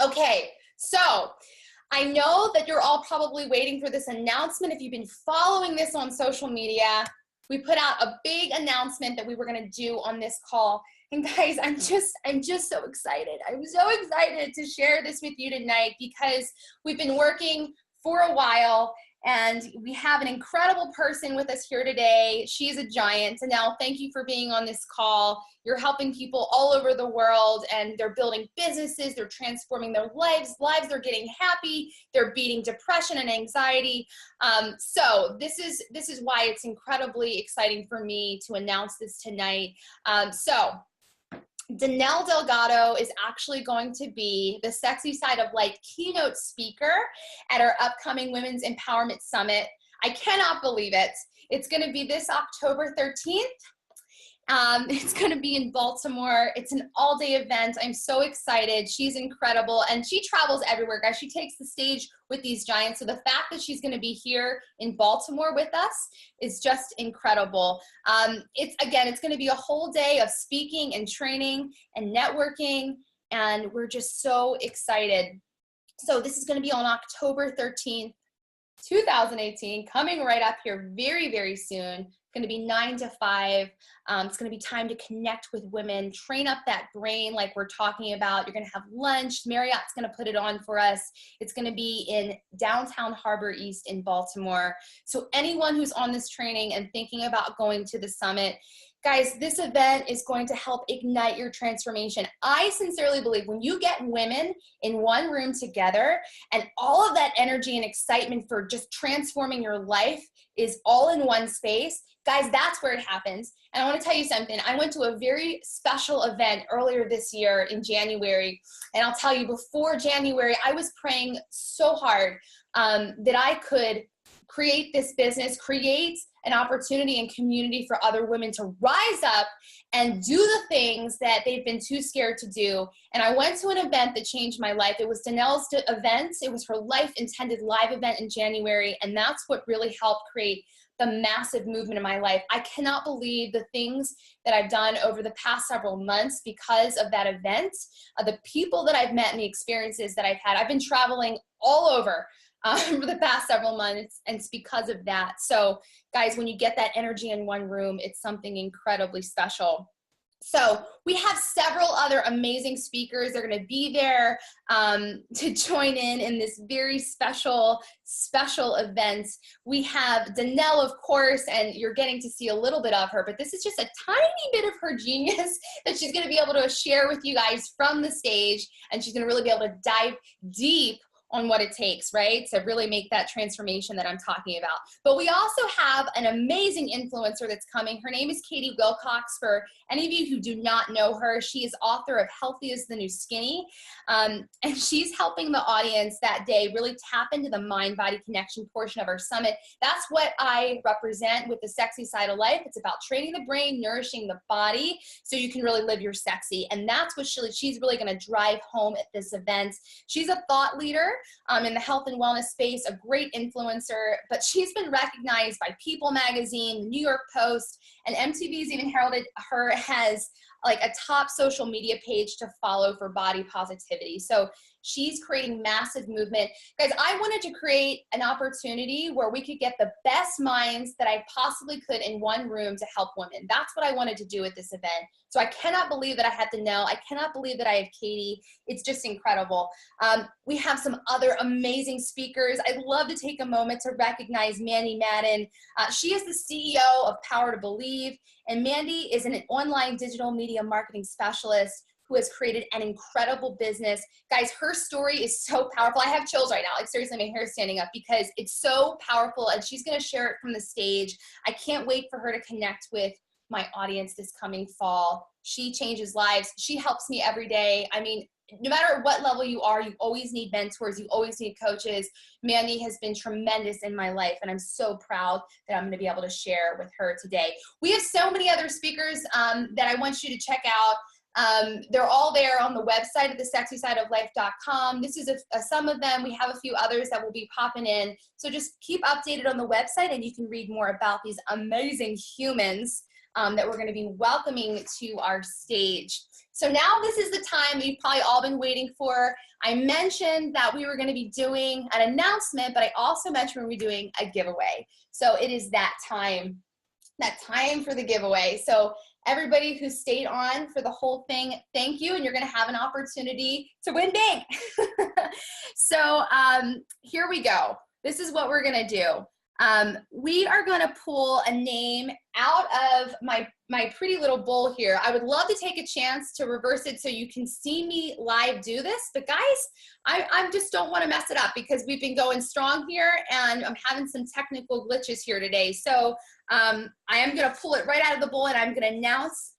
Okay, so I know that you're all probably waiting for this announcement. If you've been following this on social media, we put out a big announcement that we were going to do on this call. And guys, I'm just so excited. I'm so excited to share this with you tonight because we've been working for a while. And we have an incredible person with us here today. She's a giant. Danelle, thank you for being on this call. You're helping people all over the world, and they're building businesses. They're transforming their lives. They're getting happy. They're beating depression and anxiety. So this is why it's incredibly exciting for me to announce this tonight. Danelle Delgado is actually going to be the Sexy Side of Light keynote speaker at our upcoming Women's Empowerment Summit. I cannot believe it. It's going to be this October 13th. It's going to be in Baltimore. It's an all-day event. I'm so excited. She's incredible, and she travels everywhere, guys. She takes the stage with these giants. So the fact that she's going to be here in Baltimore with us is just incredible. It's going to be a whole day of speaking and training and networking, and we're just so excited. So this is going to be on October 13th, 2018, coming right up here very, very soon. Going to be 9 to 5. It's going to be time to connect with women, train up that brain like we're talking about. You're going to have lunch. Marriott's going to put it on for us. It's going to be in downtown Harbor East in Baltimore. So anyone who's on this training and thinking about going to the summit, guys, this event is going to help ignite your transformation. I sincerely believe when you get women in one room together and all of that energy and excitement for just transforming your life is all in one space, guys, that's where it happens. And I want to tell you something. I went to a very special event earlier this year in January. And I'll tell you, before January, I was praying so hard that I could create this business, create an opportunity and community for other women to rise up and do the things that they've been too scared to do. And I went to an event that changed my life. It was Danelle's event. It was her life intended live event in January. And that's what really helped create the massive movement in my life. I cannot believe the things that I've done over the past several months because of that event, the people that I've met and the experiences that I've had. I've been traveling all over for the past several months, and it's because of that. So guys, when you get that energy in one room, it's something incredibly special. So we have several other amazing speakers. They're going to be there to join in this very special event. We have Danelle, of course, and you're getting to see a little bit of her, but this is just a tiny bit of her genius that she's going to be able to share with you guys from the stage, and she's going to really be able to dive deep on what it takes, right, to really make that transformation that I'm talking about. But we also have an amazing influencer that's coming. Her name is Katie Wilcox. For any of you who do not know her, she is author of Healthy is the New Skinny, and she's helping the audience that day really tap into the mind-body connection portion of our summit. That's what I represent with the Sexy Side of Life. It's about training the brain, nourishing the body, so you can really live your sexy. And that's what she's really going to drive home at this event. She's a thought leader in the health and wellness space, a great influencer, but she's been recognized by People magazine, the New York Post, and MTV's even heralded her as like a top social media page to follow for body positivity. So she's creating massive movement. Guys, I wanted to create an opportunity where we could get the best minds that I possibly could in one room to help women. That's what I wanted to do at this event. So I cannot believe that I had Danelle. I cannot believe that I have Katie. It's just incredible. We have some other amazing speakers. I'd love to take a moment to recognize Mandy Madden. She is the CEO of Power to Believe, and Mandy is an online digital media marketing specialist who has created an incredible business. Guys, her story is so powerful. I have chills right now. Like seriously, my hair is standing up because it's so powerful, and she's gonna share it from the stage. I can't wait for her to connect with my audience this coming fall. She changes lives. She helps me every day. I mean, no matter what level you are, you always need mentors. You always need coaches. Mandy has been tremendous in my life, and I'm so proud that I'm going to be able to share with her today. We have so many other speakers that I want you to check out. They're all there on the website at thesexysideoflife.com. This is some of them. We have a few others that will be popping in. So just keep updated on the website, and you can read more about these amazing humans that we're going to be welcoming to our stage. So now this is the time that you've probably all been waiting for. I mentioned that we were going to be doing an announcement, but I also mentioned we're doing a giveaway. So it is that time for the giveaway. So everybody who stayed on for the whole thing, thank you, and you're going to have an opportunity to win big. So here we go. This is what we're going to do. We are going to pull a name out of my pretty little bowl here. I would love to take a chance to reverse it so you can see me live do this, but guys, I just don't want to mess it up because we've been going strong here, and I'm having some technical glitches here today. So I am going to pull it right out of the bowl, and I'm going to announce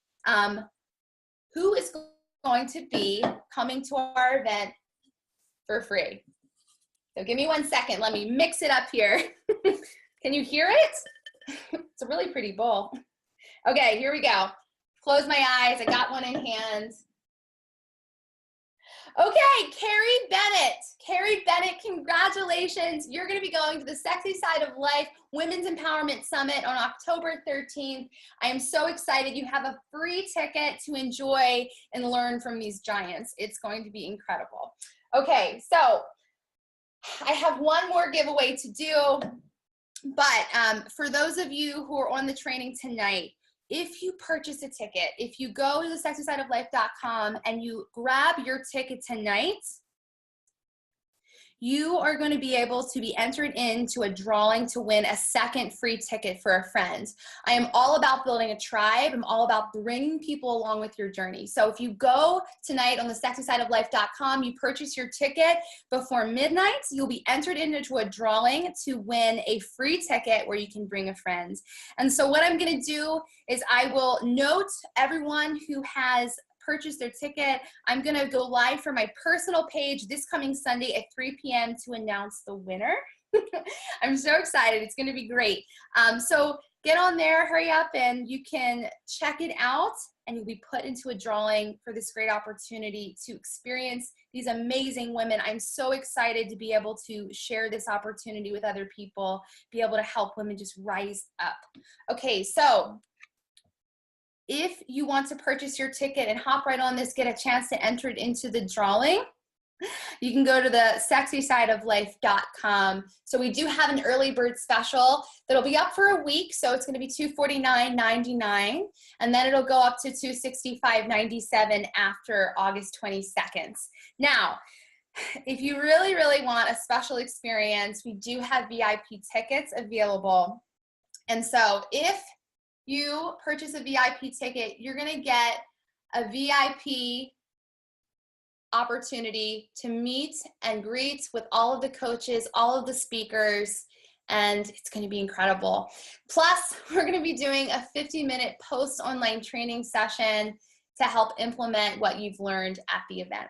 who is going to be coming to our event for free. So give me 1 second. Let me mix it up here. Can you hear it? It's a really pretty bowl. Okay, here we go. Close my eyes. I got one in hand. Okay, Carrie Bennett. Carrie Bennett, congratulations. You're going to be going to the Sexy Side of Life Women's Empowerment Summit on October 13th. I am so excited. You have a free ticket to enjoy and learn from these giants. It's going to be incredible. Okay, so I have one more giveaway to do, but for those of you who are on the training tonight, if you purchase a ticket, if you go to thesexysideoflife.com and you grab your ticket tonight, you are going to be able to be entered into a drawing to win a second free ticket for a friend. I am all about building a tribe. I'm all about bringing people along with your journey. So if you go tonight on the sexysideoflife.com, you purchase your ticket before midnight, you'll be entered into a drawing to win a free ticket where you can bring a friend. And so what I'm going to do is I will note everyone who has purchase their ticket. I'm going to go live for my personal page this coming Sunday at 3 p.m. to announce the winner. I'm so excited. It's going to be great. So get on there, hurry up, and you can check it out, and you'll be put into a drawing for this great opportunity to experience these amazing women. I'm so excited to be able to share this opportunity with other people, be able to help women just rise up. Okay, so if you want to purchase your ticket and hop right on this, get a chance to enter it into the drawing, you can go to the sexysideoflife.com. So we do have an early bird special that'll be up for a week. So it's going to be $249.99, and then it'll go up to $265.97 after August 22nd. Now, if you really, really want a special experience, we do have VIP tickets available. And so if you purchase a VIP ticket, you're going to get a VIP opportunity to meet and greet with all of the coaches, all of the speakers, and it's going to be incredible. Plus, we're going to be doing a 50-minute post-online training session to help implement what you've learned at the event.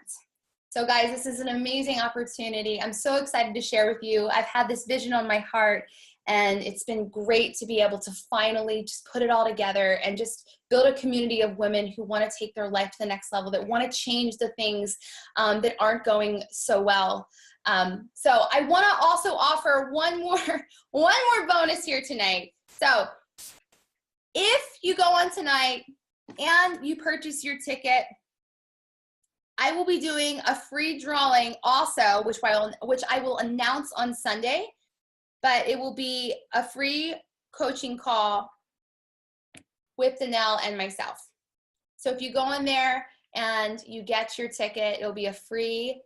So guys, this is an amazing opportunity. I'm so excited to share with you. I've had this vision on my heart, and it's been great to be able to finally just put it all together and just build a community of women who want to take their life to the next level, that want to change the things that aren't going so well. So I want to also offer one more bonus here tonight. So if you go on tonight and you purchase your ticket, I will be doing a free drawing also, which I will announce on Sunday. But it will be a free coaching call with Danelle and myself. So if you go in there and you get your ticket, it'll be a free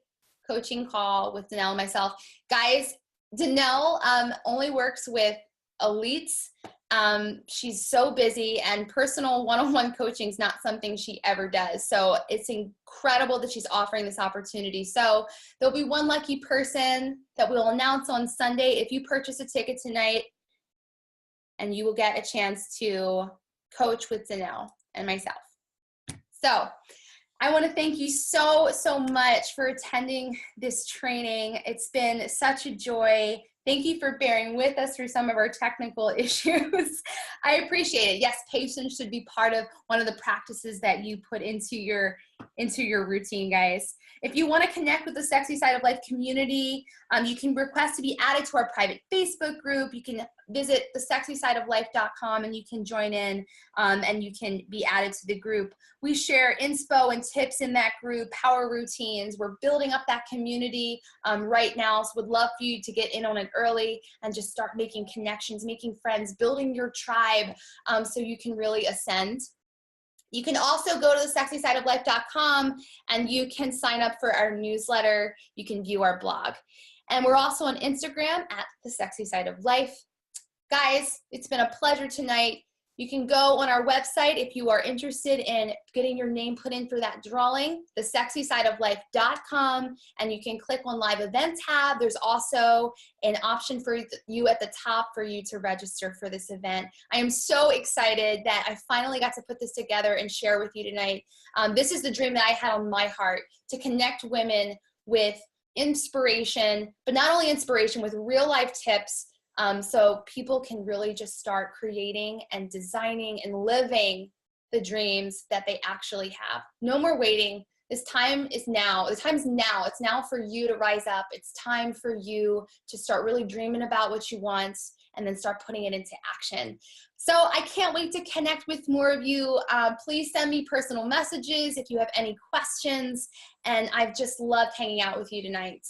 coaching call with Danelle and myself. Guys, Danelle only works with elites. She's so busy, and personal one-on-one coaching is not something she ever does. So it's incredible that she's offering this opportunity. So there'll be one lucky person that we'll announce on Sunday if you purchase a ticket tonight, and you will get a chance to coach with Danelle and myself. So I want to thank you so much for attending this training. It's been such a joy. Thank you for bearing with us through some of our technical issues. I appreciate it. Yes, patience should be part of one of the practices that you put into your routine, guys. If you want to connect with the Sexy Side of Life community, you can request to be added to our private Facebook group. You can visit the sexysideoflife.com and you can join in and you can be added to the group. We share inspo and tips in that group, power routines. We're building up that community right now, so would love for you to get in on it early and just start making connections, making friends, building your tribe so you can really ascend. You can also go to the sexysideoflife.com and you can sign up for our newsletter. You can view our blog. And we're also on Instagram at the Sexy Side of Life. Guys, it's been a pleasure tonight. You can go on our website if you are interested in getting your name put in for that drawing, thesexysideoflife.com, and you can click on live event tab. There's also an option for you at the top for you to register for this event. I am so excited that I finally got to put this together and share with you tonight. This is the dream that I had on my heart, to connect women with inspiration, but not only inspiration, with real life tips, so people can really just start creating and designing and living the dreams that they actually have. No more waiting. This time is now. The time is now. It's now for you to rise up. It's time for you to start really dreaming about what you want and then start putting it into action. So I can't wait to connect with more of you. Please send me personal messages if you have any questions. And I've just loved hanging out with you tonight.